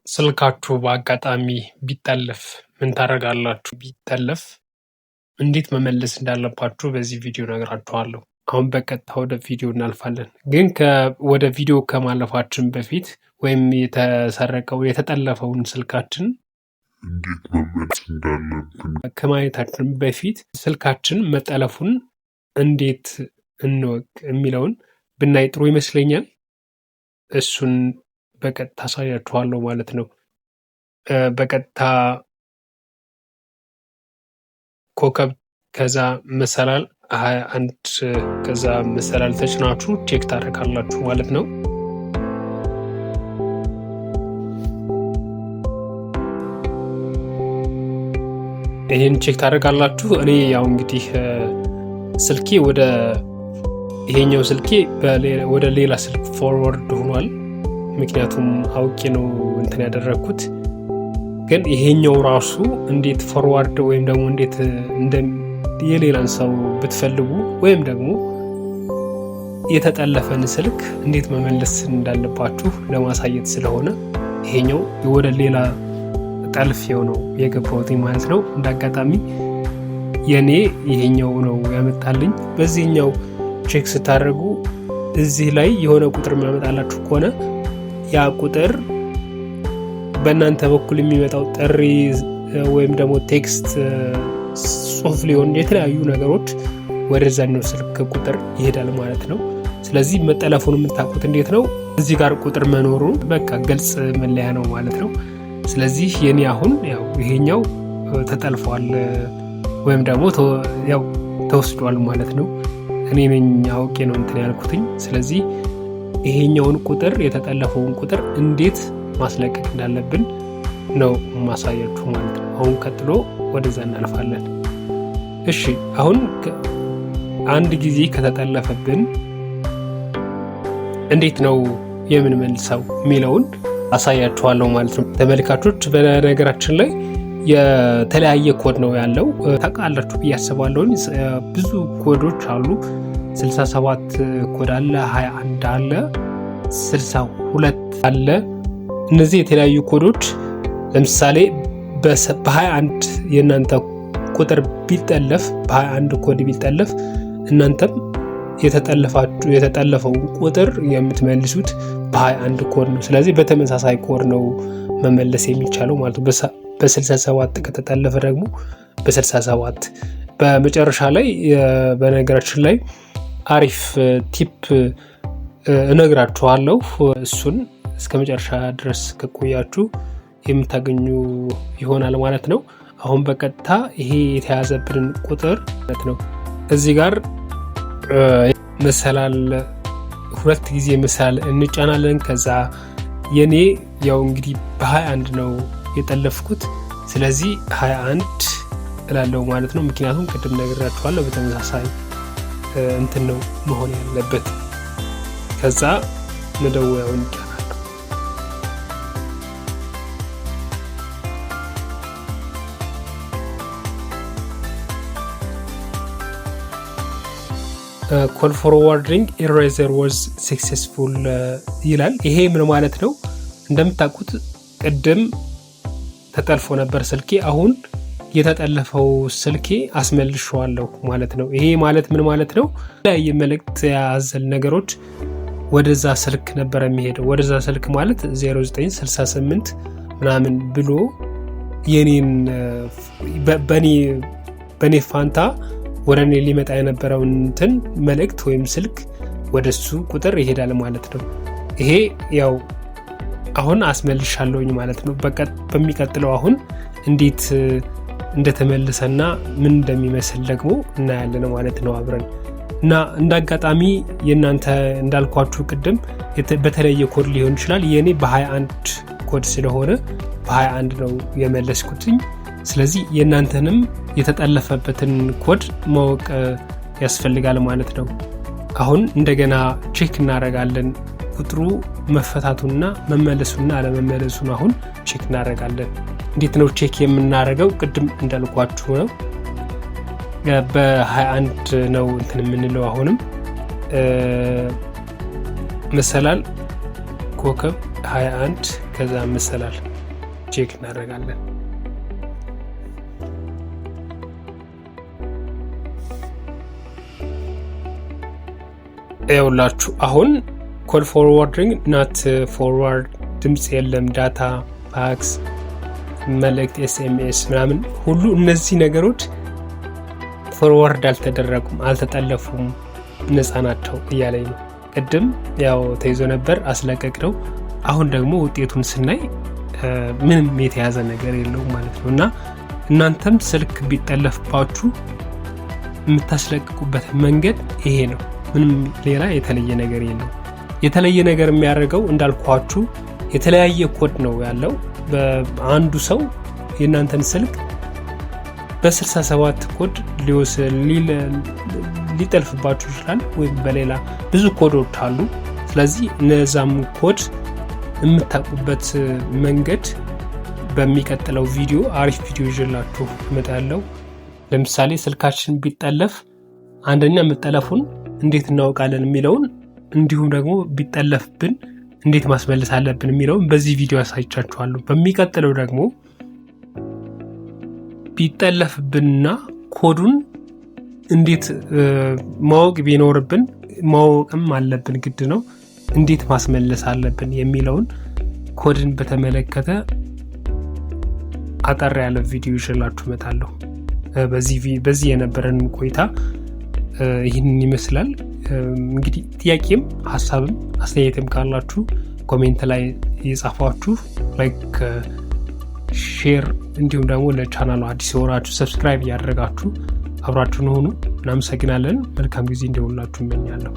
ስልካችሁ በአጋጣሚ ቢጠለፍ ምን ታደርጋላችሁ? ቢጠለፍ እንዴት መመለስ እንዳለባችሁ በዚህ ቪዲዮ እነግራችኋለሁ። አሁን በቀጥታ ወደ ቪዲዮ እናልፋለን። ግን ወደ ቪዲዮ ከማለፋችን በፊት ወይም የተጠለፈውን ስልካችን እንዴት መመለስ እንዳለብን ከማየታችን በፊት ስልካችን መጠለፉን እንዴት እንወቅ የሚለውን ብናይ ጥሩ ይመስለኛል። እሱን በቀጥታ አሳያችኋለሁ ማለት ነው። በቀጥታ ኮከብ ከዛ መሰላል 21 ከዛ መሰላል ተጭናችሁ ቼክ ታደርጋላችሁ ማለት ነው። ይሄን ቼክ ታደርጋላችሁ። እኔ ያው እንግዲህ ስልኬ ይሄኛው ስልኬ ወደ ሌላ ስልክ ፎርወርድ ሆኗል። ምክንያቱም አውቄ ነው እንትን ያደረኩት። ግን ይሄኛው ራሱ እንዴት ፎርዋርድ ወይም ደግሞ እንዴት የሌላን ሰው ብትፈልጉ ወይም ደግሞ የተጠለፈን ስልክ እንዴት መመለስ እንዳለባችሁ ለማሳየት ስለሆነ ይሄኛው ወደ ሌላ ጠልፌው ነው የገባሁት ማለት ነው። እንዳጋጣሚ የኔ ይሄኛው ነው ያመጣልኝ። በዚህኛው ቼክ ስታደርጉ እዚህ ላይ የሆነ ቁጥር የሚያመጣላችሁ ከሆነ ያ ቁጥር በእናንተ በኩል የሚመጣው ጥሪ ወይም ደግሞ ቴክስት፣ ጽሁፍ ሊሆን የተለያዩ ነገሮች ወደዛኛው ስልክ ቁጥር ይሄዳል ማለት ነው። ስለዚህ መጠለፉን የምታውቁት እንዴት ነው? እዚህ ጋር ቁጥር መኖሩ በቃ ግልጽ መለያ ነው ማለት ነው። ስለዚህ የኔ አሁን ያው ይሄኛው ተጠልፏል ወይም ደግሞ ያው ተወስዷል ማለት ነው። እኔ ነኝ አውቄ ነው እንትን ያልኩትኝ። ስለዚህ ይሄኛውን ቁጥር የተጠለፈውን ቁጥር እንዴት ማስለቀቅ እንዳለብን ነው ማሳያችሁ ማለት ነው። አሁን ቀጥሎ ወደዛ እናልፋለን። እሺ አሁን አንድ ጊዜ ከተጠለፈብን እንዴት ነው የምንመልሰው የሚለውን አሳያችኋለሁ ማለት ነው። ተመልካቾች በነገራችን ላይ የተለያየ ኮድ ነው ያለው። ታውቃላችሁ ብዬ አስባለሁ። ብዙ ኮዶች አሉ። 67 ኮድ አለ፣ 21 አለ፣ 62 አለ። እነዚህ የተለያዩ ኮዶች ለምሳሌ በ21 የእናንተ ቁጥር ቢጠለፍ በ21 ኮድ ቢጠለፍ እናንተም የተጠለፈው ቁጥር የምትመልሱት በ21 ኮድ ነው። ስለዚህ በተመሳሳይ ኮድ ነው መመለስ የሚቻለው ማለት ነው። በ67 ከተጠለፈ ደግሞ በ67። በመጨረሻ ላይ በነገራችን ላይ አሪፍ ቲፕ እነግራችኋለሁ። እሱን እስከ መጨረሻ ድረስ ከቆያችሁ የምታገኙ ይሆናል ማለት ነው። አሁን በቀጥታ ይሄ የተያዘብንን ቁጥር ማለት ነው እዚህ ጋር መሰላል 2 ጊዜ መሰላል እንጫናለን። ከዛ የኔ ያው እንግዲህ በ21 ነው የጠለፍኩት። ስለዚህ 21 እላለሁ ማለት ነው። ምክንያቱም ቅድም ነግራችኋለሁ በተመሳሳይ እንትን ነው መሆን ያለበት። ከዛ መደወያውን ይጫናል። ኮል ፎርዋርዲንግ ኢሬዘር ዋዝ ሰክሰስፉል ይላል። ይሄ ምን ማለት ነው? እንደምታውቁት ቅድም ተጠልፎ ነበር ስልኬ። አሁን የተጠለፈው ስልኬ አስመልሼዋለሁ ማለት ነው። ይሄ ማለት ምን ማለት ነው? የተለያየ መልእክት ያዘል ነገሮች ወደዛ ስልክ ነበር የሚሄደው። ወደዛ ስልክ ማለት 0968 ምናምን ብሎ የኔን በኔ ፋንታ ወደ እኔ ሊመጣ የነበረውን እንትን መልእክት ወይም ስልክ ወደሱ ቁጥር ይሄዳል ማለት ነው። ይሄ ያው አሁን አስመልሻለሁኝ ማለት ነው። በሚቀጥለው አሁን እንዴት እንደተመለሰና ምን እንደሚመስል ደግሞ እናያለን ማለት ነው አብረን። እና እንዳጋጣሚ የእናንተ እንዳልኳችሁ ቅድም በተለየ ኮድ ሊሆን ይችላል። የኔ በ21 ኮድ ስለሆነ በ21 ነው የመለስኩትኝ። ስለዚህ የእናንተንም የተጠለፈበትን ኮድ ማወቅ ያስፈልጋል ማለት ነው። አሁን እንደገና ቼክ እናደርጋለን ቁጥሩ መፈታቱና መመለሱና አለመመለሱን አሁን ቼክ እናደርጋለን። እንዴት ነው ቼክ የምናደርገው? ቅድም እንዳልኳችሁ ነው በ21 ነው እንትን የምንለው። አሁንም መሰላል ኮከብ 21 ከዛ መሰላል ቼክ እናደርጋለን። ይኸውላችሁ አሁን ኮል ፎርዋርዲንግ ናት ፎርዋርድ፣ ድምጽ የለም፣ ዳታ ፋክስ፣ መልእክት ኤስኤምኤስ ምናምን ሁሉ እነዚህ ነገሮች ፎርዋርድ አልተደረጉም፣ አልተጠለፉም፣ ነፃ ናቸው እያለኝ ነው። ቅድም ያው ተይዞ ነበር አስለቀቅነው። አሁን ደግሞ ውጤቱን ስናይ ምንም የተያዘ ነገር የለውም ማለት ነው። እና እናንተም ስልክ ቢጠለፍባችሁ የምታስለቅቁበት መንገድ ይሄ ነው። ምንም ሌላ የተለየ ነገር የለው። የተለየ ነገር የሚያደርገው እንዳልኳችሁ የተለያየ ኮድ ነው ያለው። በአንዱ ሰው የእናንተን ስልክ በ67 ኮድ ሊጠልፍባችሁ ይችላል፣ ወይም በሌላ ብዙ ኮዶች አሉ። ስለዚህ እነዛም ኮድ የምታውቁበት መንገድ በሚቀጥለው ቪዲዮ አሪፍ ቪዲዮ ይዤላችሁ እመጣለሁ። ለምሳሌ ስልካችን ቢጠለፍ አንደኛ መጠለፉን እንዴት እናውቃለን የሚለውን፣ እንዲሁም ደግሞ ቢጠለፍብን እንዴት ማስመለስ አለብን የሚለውን በዚህ ቪዲዮ አሳይቻችኋለሁ። በሚቀጥለው ደግሞ ቢጠለፍብንና ኮዱን እንዴት ማወቅ ቢኖርብን ማወቅም አለብን ግድ ነው፣ እንዴት ማስመለስ አለብን የሚለውን ኮድን በተመለከተ አጠር ያለ ቪዲዮ ይዤላችሁ እመጣለሁ። በዚህ የነበረን ቆይታ ይህንን ይመስላል። እንግዲህ ጥያቄም ሀሳብም አስተያየትም ካላችሁ ኮሜንት ላይ የጻፋችሁ፣ ላይክ፣ ሼር እንዲሁም ደግሞ ለቻናሉ አዲስ የሆናችሁ ሰብስክራይብ እያደረጋችሁ አብራችሁን ሆኑ። እናመሰግናለን። መልካም ጊዜ እንዲሆንላችሁ እመኛለሁ።